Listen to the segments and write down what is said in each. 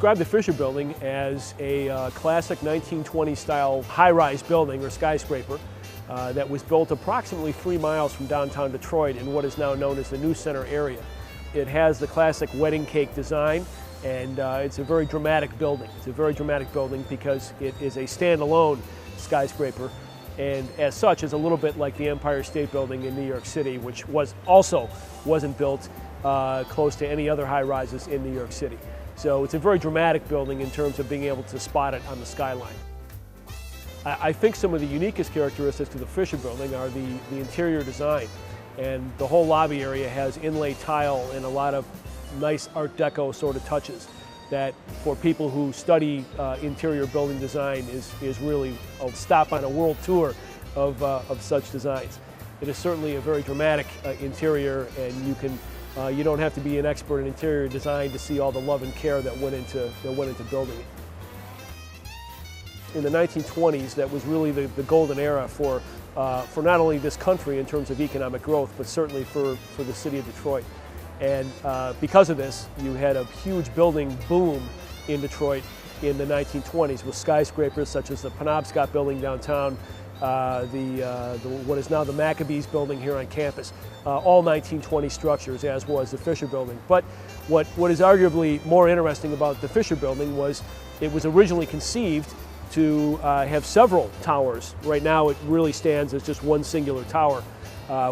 describe the Fisher Building as a classic 1920 style high-rise building or skyscraper that was built approximately 3 miles from downtown Detroit in what is now known as the New Center area. It has the classic wedding cake design, and it's a very dramatic building. It's a very dramatic building because it is a standalone skyscraper, and as such is a little bit like the Empire State Building in New York City, which wasn't built close to any other high-rises in New York City. So it's a very dramatic building in terms of being able to spot it on the skyline. I think some of the uniquest characteristics of the Fisher Building are the interior design. And the whole lobby area has inlaid tile and a lot of nice Art Deco sort of touches that for people who study interior building design is really a stop on a world tour of such designs. It is certainly a very dramatic interior, and you don't have to be an expert in interior design to see all the love and care that went into building it. In the 1920s, that was really the golden era for not only this country in terms of economic growth, but certainly for the city of Detroit. And because of this, you had a huge building boom in Detroit in the 1920s with skyscrapers such as the Penobscot building downtown, what is now the Maccabees building here on campus, all 1920 structures, as was the Fisher Building. But what is arguably more interesting about the Fisher Building was it was originally conceived to have several towers. Right now it really stands as just one singular tower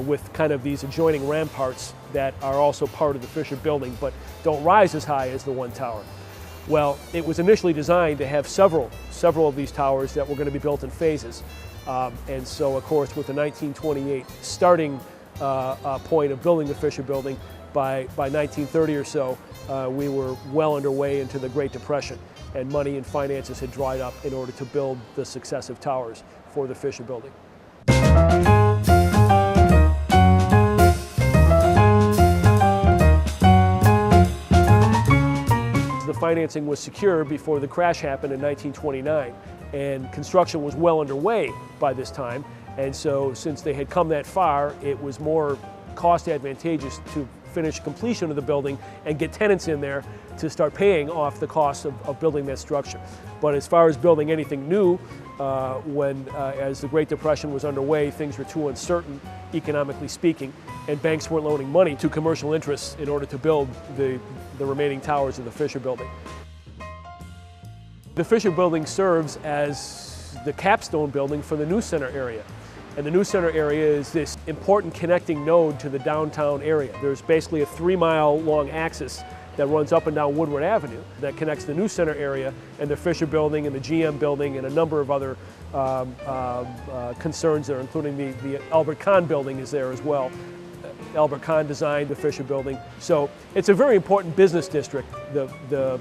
with kind of these adjoining ramparts that are also part of the Fisher Building but don't rise as high as the one tower. Well, it was initially designed to have several of these towers that were going to be built in phases. And so, of course, with the 1928 starting point of building the Fisher Building, by 1930 or so, we were well underway into the Great Depression, and money and finances had dried up in order to build the successive towers for the Fisher Building. The financing was secure before the crash happened in 1929, and construction was well underway by this time. And so since they had come that far, it was more cost advantageous to finish completion of the building and get tenants in there to start paying off the cost of building that structure. But as far as building anything new, as the Great Depression was underway, things were too uncertain, economically speaking, and banks weren't loaning money to commercial interests in order to build the remaining towers of the Fisher Building. The Fisher Building serves as the capstone building for the New Center area. And the New Center area is this important connecting node to the downtown area. There's basically a 3-mile long axis that runs up and down Woodward Avenue that connects the New Center area and the Fisher Building and the GM Building and a number of other concerns there, including the Albert Kahn Building is there as well. Albert Kahn designed the Fisher Building. So it's a very important business district, the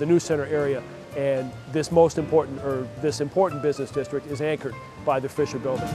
New Center area, and this important business district is anchored by the Fisher Building.